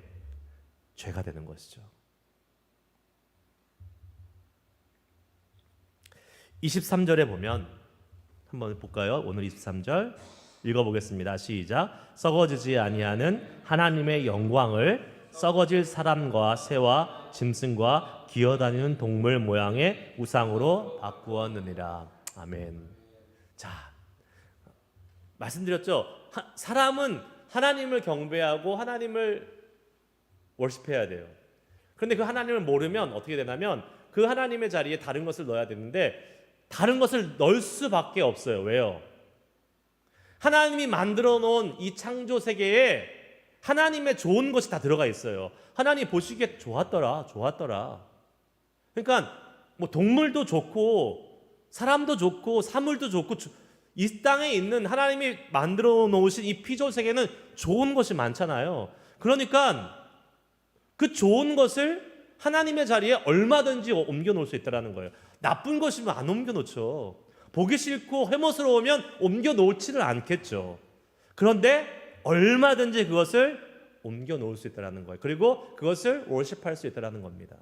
죄가 되는 것이죠. 23절에 보면 한번 볼까요? 오늘 23절 읽어보겠습니다. 시작. 썩어지지 아니하는 하나님의 영광을 썩어질 사람과 새와 짐승과 기어다니는 동물 모양의 우상으로 바꾸었느니라. 아멘. 자, 말씀드렸죠. 사람은 하나님을 경배하고 하나님을 월십해야 돼요. 그런데 그 하나님을 모르면 어떻게 되냐면 그 하나님의 자리에 다른 것을 넣어야 되는데 다른 것을 넣을 수밖에 없어요. 왜요? 하나님이 만들어 놓은 이 창조 세계에 하나님의 좋은 것이 다 들어가 있어요. 하나님 보시기에 좋았더라. 그러니까 뭐 동물도 좋고 사람도 좋고 사물도 좋고 이 땅에 있는 하나님이 만들어 놓으신 이 피조 세계는 좋은 것이 많잖아요. 그러니까 그 좋은 것을 하나님의 자리에 얼마든지 옮겨 놓을 수 있다는 거예요. 나쁜 것이면 안 옮겨 놓죠. 보기 싫고 회모스러우면 옮겨 놓지를 않겠죠. 그런데 얼마든지 그것을 옮겨 놓을 수 있다는 거예요. 그리고 그것을 월십할 수 있다는 겁니다.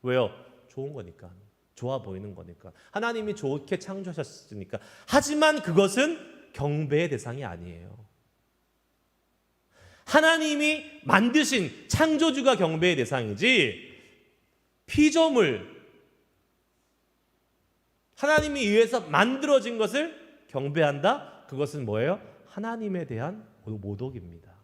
왜요? 좋은 거니까. 좋아 보이는 거니까. 하나님이 좋게 창조하셨으니까. 하지만 그것은 경배의 대상이 아니에요. 하나님이 만드신 창조주가 경배의 대상이지 피조물, 하나님이 의해서 만들어진 것을 경배한다? 그것은 뭐예요? 하나님에 대한 모독입니다.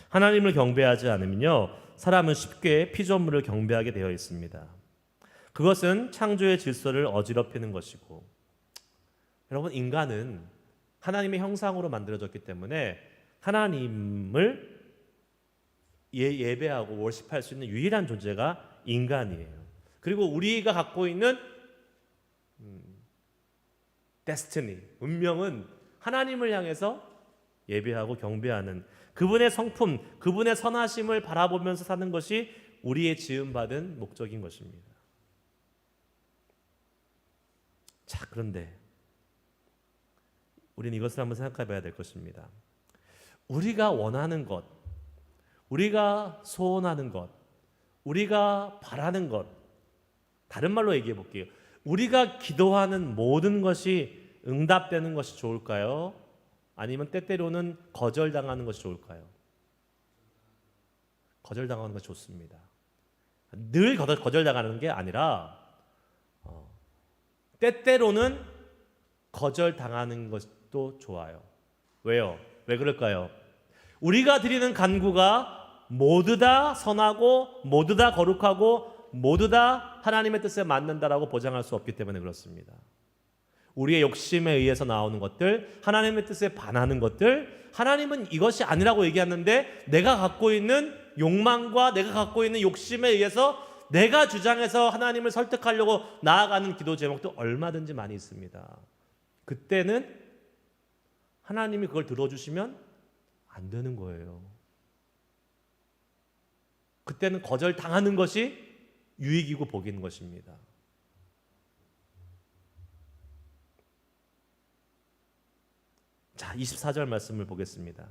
하나님을 경배하지 않으면요, 사람은 쉽게 피조물을 경배하게 되어 있습니다. 그것은 창조의 질서를 어지럽히는 것이고, 여러분, 인간은 하나님의 형상으로 만들어졌기 때문에 하나님을 예배하고 월십할 수 있는 유일한 존재가 인간이에요. 그리고 우리가 갖고 있는 데스티니, 운명은 하나님을 향해서 예배하고 경배하는 그분의 성품, 그분의 선하심을 바라보면서 사는 것이 우리의 지음받은 목적인 것입니다. 자, 그런데 우리는 이것을 한번 생각해 봐야 될 것입니다. 우리가 원하는 것, 우리가 소원하는 것, 우리가 바라는 것, 다른 말로 얘기해 볼게요. 우리가 기도하는 모든 것이 응답되는 것이 좋을까요? 아니면 때때로는 거절당하는 것이 좋을까요? 거절당하는 것이 좋습니다. 늘 거절당하는 게 아니라 때때로는 거절당하는 것도 좋아요. 왜요? 왜 그럴까요? 우리가 드리는 간구가 모두 다 선하고 모두 다 거룩하고 모두 다 하나님의 뜻에 맞는다라고 보장할 수 없기 때문에 그렇습니다. 우리의 욕심에 의해서 나오는 것들, 하나님의 뜻에 반하는 것들, 하나님은 이것이 아니라고 얘기하는데 내가 갖고 있는 욕망과 내가 갖고 있는 욕심에 의해서 내가 주장해서 하나님을 설득하려고 나아가는 기도 제목도 얼마든지 많이 있습니다. 그때는 하나님이 그걸 들어주시면 안 되는 거예요. 그때는 거절당하는 것이 유익이고 복인 것입니다. 자, 24절 말씀을 보겠습니다.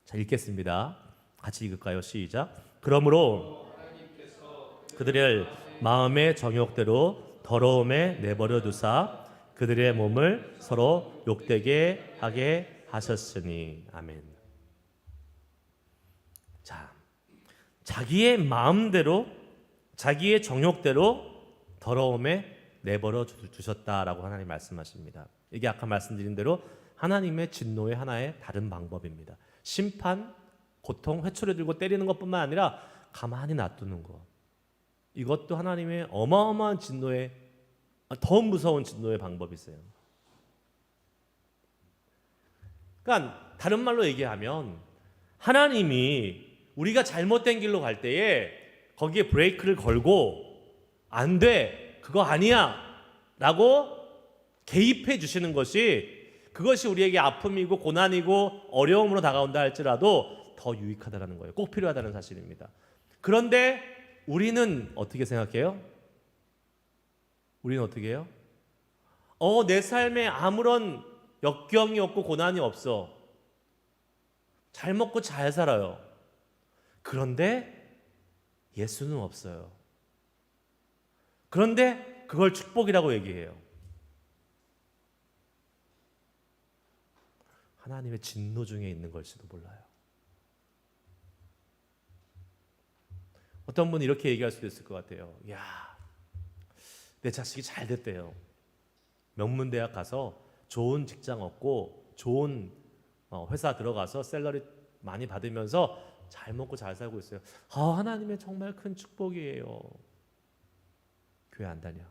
자, 읽겠습니다. 같이 읽을까요? 시작. 그러므로 그들의 마음의 정욕대로 더러움에 내버려 두사 그들의 몸을 서로 욕되게 하게 하셨으니. 아멘. 자, 자기의 마음대로 자기의 정욕대로 더러움에 내버려 두셨다라고 하나님 말씀하십니다. 이게 아까 말씀드린 대로 하나님의 진노의 하나의 다른 방법입니다. 심판, 고통, 회초리 들고 때리는 것뿐만 아니라 가만히 놔두는 것. 이것도 하나님의 어마어마한 진노의, 더 무서운 진노의 방법이세요. 그러니까 다른 말로 얘기하면 하나님이 우리가 잘못된 길로 갈 때에 거기에 브레이크를 걸고 안 돼, 그거 아니야 라고 개입해 주시는 그것이 우리에게 아픔이고 고난이고 어려움으로 다가온다 할지라도 더 유익하다는 거예요. 꼭 필요하다는 사실입니다. 그런데 우리는 어떻게 생각해요? 우리는 어떻게 해요? 내 삶에 아무런 역경이 없고 고난이 없어. 잘 먹고 잘 살아요. 그런데 예수는 없어요. 그런데 그걸 축복이라고 얘기해요. 하나님의 진노 중에 있는 걸지도 몰라요. 어떤 분은 이렇게 얘기할 수도 있을 것 같아요. 야, 내 자식이 잘 됐대요. 명문대학 가서 좋은 직장 얻고 좋은 회사 들어가서 샐러리 많이 받으면서 잘 먹고 잘 살고 있어요. 하나님의 정말 큰 축복이에요. 교회 안 다녀.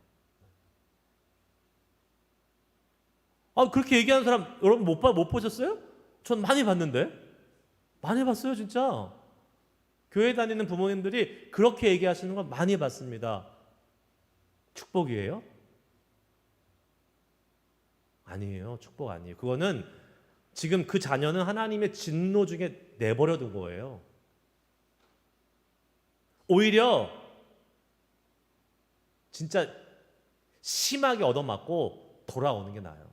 그렇게 얘기하는 사람 여러분 못 보셨어요? 전 많이 봤는데. 많이 봤어요, 진짜. 교회 다니는 부모님들이 그렇게 얘기하시는 걸 많이 봤습니다. 축복이에요? 아니에요. 축복 아니에요. 그거는 지금 그 자녀는 하나님의 진노 중에 내버려 둔 거예요. 오히려 진짜 심하게 얻어맞고 돌아오는 게 나아요.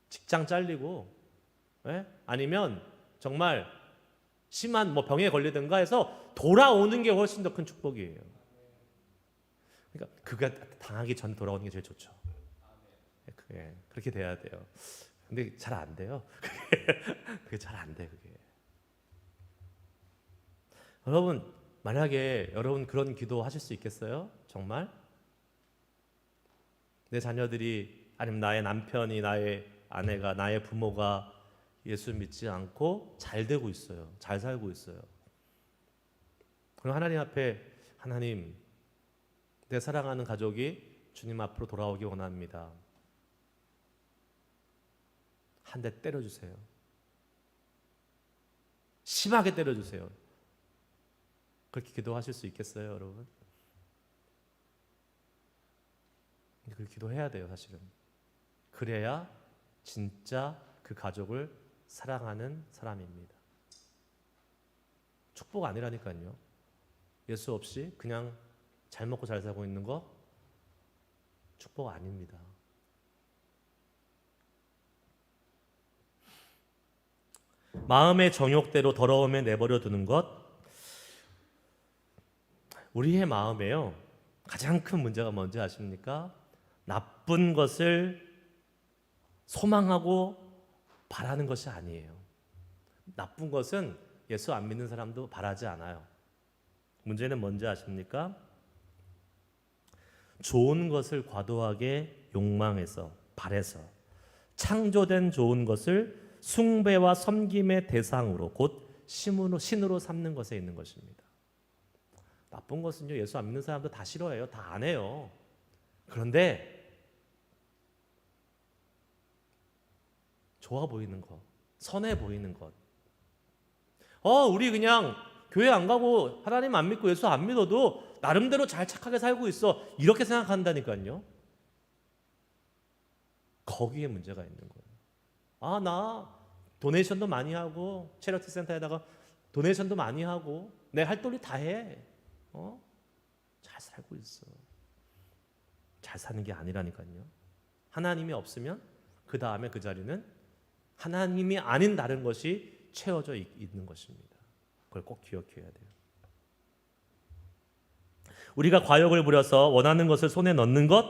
직장 잘리고, 아니면 정말 심한 병에 걸리든가 해서 돌아오는 게 훨씬 더 큰 축복이에요. 그러니까 그가 당하기 전에 돌아오는 게 제일 좋죠. 그렇게 돼야 돼요. 근데 잘 안 돼요. 그게 잘 안 돼. 그게. 여러분, 만약에 여러분 그런 기도 하실 수 있겠어요? 정말? 내 자녀들이 아니면 나의 남편이, 나의 아내가, 나의 부모가 예수 믿지 않고 잘 되고 있어요. 잘 살고 있어요. 그럼 하나님 앞에, 하나님, 내 사랑하는 가족이 주님 앞으로 돌아오기 원합니다. 한 대 때려주세요. 심하게 때려주세요. 그렇게 기도하실 수 있겠어요, 여러분? 그렇게 기도해야 돼요, 사실은. 그래야 진짜 그 가족을 사랑하는 사람입니다. 축복 아니라니까요. 예수 없이 그냥 잘 먹고 잘 살고 있는 거 축복 아닙니다. 마음의 정욕대로 더러움에 내버려 두는 것, 우리의 마음에요 가장 큰 문제가 뭔지 아십니까? 나쁜 것을 소망하고 바라는 것이 아니에요. 나쁜 것은 예수 안 믿는 사람도 바라지 않아요. 문제는 뭔지 아십니까? 좋은 것을 과도하게 욕망해서, 바래서 창조된 좋은 것을 숭배와 섬김의 대상으로, 곧 신으로 삼는 것에 있는 것입니다. 나쁜 것은요, 예수 안 믿는 사람도 다 싫어해요. 다 안 해요. 그런데 좋아 보이는 것, 선해 보이는 것, 우리 그냥 교회 안 가고 하나님 안 믿고 예수 안 믿어도 나름대로 잘 착하게 살고 있어, 이렇게 생각한다니까요. 거기에 문제가 있는 거예요. 나 도네이션도 많이 하고 체리티 센터에다가 도네이션도 많이 하고 내 할 도리 다 해. 잘 살고 있어. 잘 사는 게 아니라니까요. 하나님이 없으면 그 다음에 그 자리는 하나님이 아닌 다른 것이 채워져 있는 것입니다. 그걸 꼭 기억해야 돼요. 우리가 과욕을 부려서 원하는 것을 손에 넣는 것,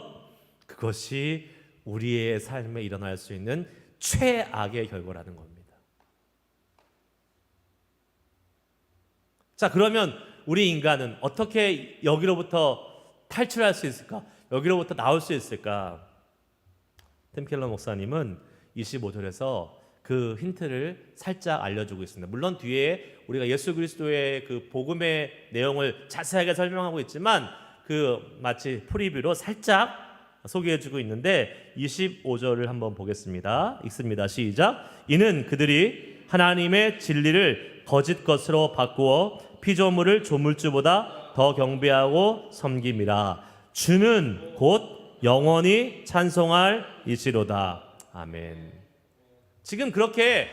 그것이 우리의 삶에 일어날 수 있는 최악의 결과라는 겁니다. 자, 그러면 우리 인간은 어떻게 여기로부터 탈출할 수 있을까? 여기로부터 나올 수 있을까? 팀 켈러 목사님은 25절에서 그 힌트를 살짝 알려주고 있습니다. 물론 뒤에 우리가 예수 그리스도의 그 복음의 내용을 자세하게 설명하고 있지만 그 마치 프리뷰로 살짝 소개해주고 있는데 25절을 한번 보겠습니다. 읽습니다. 시작. 이는 그들이 하나님의 진리를 거짓 것으로 바꾸어 피조물을 조물주보다 더 경배하고 섬김이라. 주는 곧 영원히 찬송할 이시로다. 아멘. 지금 그렇게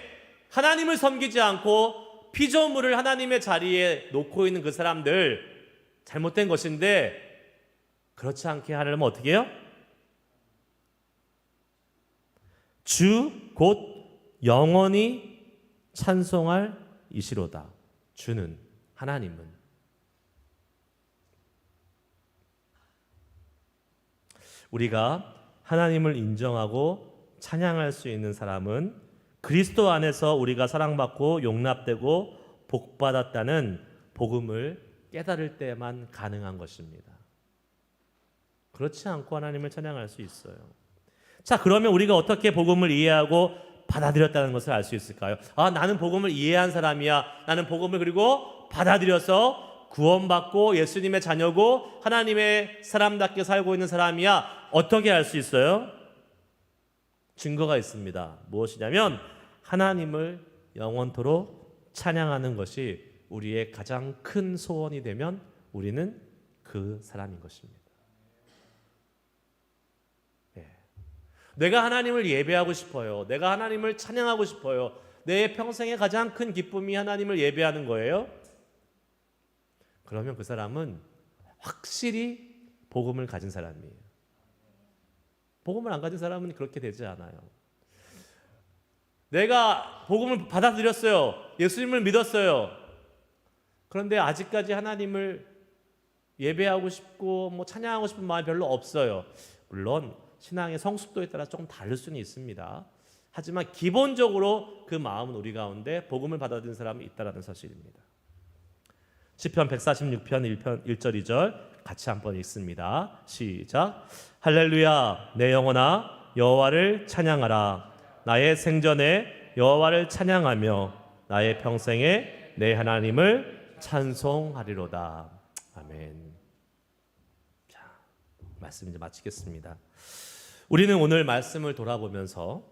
하나님을 섬기지 않고 피조물을 하나님의 자리에 놓고 있는 그 사람들 잘못된 것인데, 그렇지 않게 하려면 어떻게 해요? 주 곧 영원히 찬송할 이시로다. 주는, 하나님은. 우리가 하나님을 인정하고 찬양할 수 있는 사람은 그리스도 안에서 우리가 사랑받고 용납되고 복받았다는 복음을 깨달을 때만 가능한 것입니다. 그렇지 않고 하나님을 찬양할 수 있어요. 자, 그러면 우리가 어떻게 복음을 이해하고 받아들였다는 것을 알 수 있을까요? 아, 나는 복음을 이해한 사람이야. 나는 복음을 그리고 받아들여서 구원받고 예수님의 자녀고 하나님의 사람답게 살고 있는 사람이야. 어떻게 알 수 있어요? 증거가 있습니다. 무엇이냐면 하나님을 영원토록 찬양하는 것이 우리의 가장 큰 소원이 되면 우리는 그 사람인 것입니다. 내가 하나님을 예배하고 싶어요. 내가 하나님을 찬양하고 싶어요. 내 평생의 가장 큰 기쁨이 하나님을 예배하는 거예요. 그러면 그 사람은 확실히 복음을 가진 사람이에요. 복음을 안 가진 사람은 그렇게 되지 않아요. 내가 복음을 받아들였어요. 예수님을 믿었어요. 그런데 아직까지 하나님을 예배하고 싶고 찬양하고 싶은 마음이 별로 없어요. 물론 신앙의 성숙도에 따라 조금 다를 수는 있습니다. 하지만 기본적으로 그 마음은 우리 가운데 복음을 받아들인 사람이 있다는 사실입니다. 시편 146편 1절 2절 같이 한번 읽습니다. 시작. 할렐루야, 내 영혼아 여호와를 찬양하라. 나의 생전에 여호와를 찬양하며 나의 평생에 내 하나님을 찬송하리로다. 아멘. 자, 말씀 이제 마치겠습니다. 우리는 오늘 말씀을 돌아보면서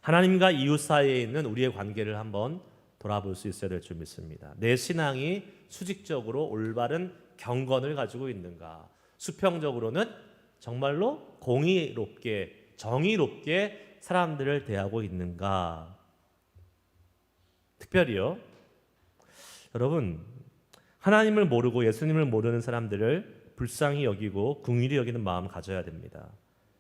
하나님과 이웃 사이에 있는 우리의 관계를 한번 돌아볼 수 있어야 될 줄 믿습니다. 내 신앙이 수직적으로 올바른 경건을 가지고 있는가? 수평적으로는 정말로 공의롭게, 정의롭게 사람들을 대하고 있는가? 특별히요, 여러분, 하나님을 모르고 예수님을 모르는 사람들을 불쌍히 여기고 긍휼히 여기는 마음 가져야 됩니다.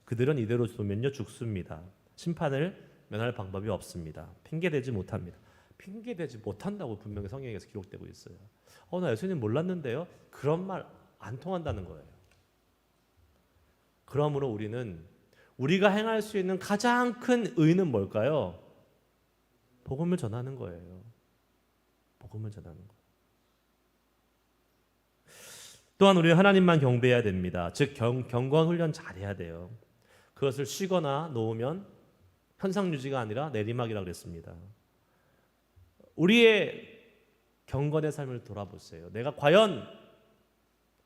그들은 이대로 두면요 죽습니다. 심판을 면할 방법이 없습니다. 핑계대지 못합니다. 핑계대지 못한다고 분명히 성경에서 기록되고 있어요. 나 예수님 몰랐는데요. 그런 말 안 통한다는 거예요. 그러므로 우리는 우리가 행할 수 있는 가장 큰 의는 뭘까요? 복음을 전하는 거예요. 복음을 전하는 거. 또한 우리는 하나님만 경배해야 됩니다. 즉 경건 훈련 잘해야 돼요. 그것을 쉬거나 놓으면 현상 유지가 아니라 내리막이라고 그랬습니다. 우리의 경건의 삶을 돌아보세요. 내가 과연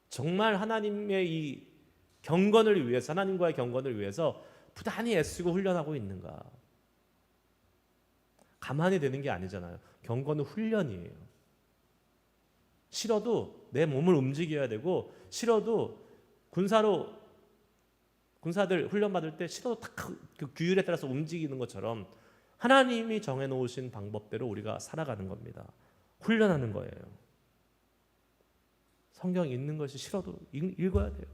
정말 하나님의 이 경건을 위해서, 하나님과의 경건을 위해서 부단히 애쓰고 훈련하고 있는가? 가만히 되는 게 아니잖아요. 경건은 훈련이에요. 싫어도 내 몸을 움직여야 되고, 싫어도 군사들 훈련 받을 때 싫어도 딱 그 규율에 따라서 움직이는 것처럼 하나님이 정해놓으신 방법대로 우리가 살아가는 겁니다. 훈련하는 거예요. 성경 읽는 것이 싫어도 읽어야 돼요.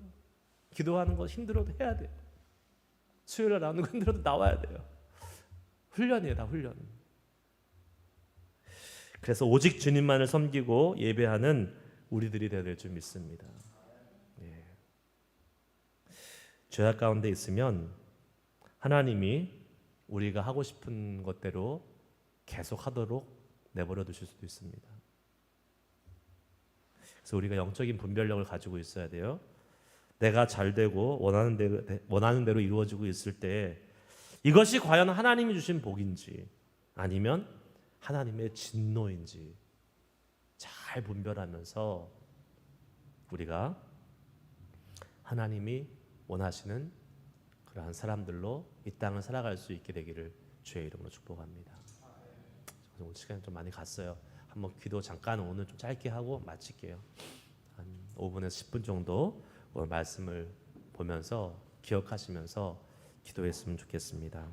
기도하는 거 힘들어도 해야 돼요. 수요일에 나오는 거 힘들어도 나와야 돼요. 훈련이에요, 다 훈련. 그래서 오직 주님만을 섬기고 예배하는 우리들이 되어야 될 줄 믿습니다. 예. 죄악 가운데 있으면 하나님이 우리가 하고 싶은 것대로 계속 하도록 내버려 두실 수도 있습니다. 그래서 우리가 영적인 분별력을 가지고 있어야 돼요. 내가 잘 되고 원하는 대로 이루어지고 있을 때 이것이 과연 하나님이 주신 복인지 아니면 하나님의 진노인지 잘 분별하면서 우리가 하나님이 원하시는 그러한 사람들로 이 땅을 살아갈 수 있게 되기를 주의 이름으로 축복합니다. 오늘 시간이 좀 많이 갔어요. 한번 기도 잠깐 오늘 좀 짧게 하고 마칠게요. 한 5분에서 10분 정도 오늘 말씀을 보면서 기억하시면서 기도했으면 좋겠습니다.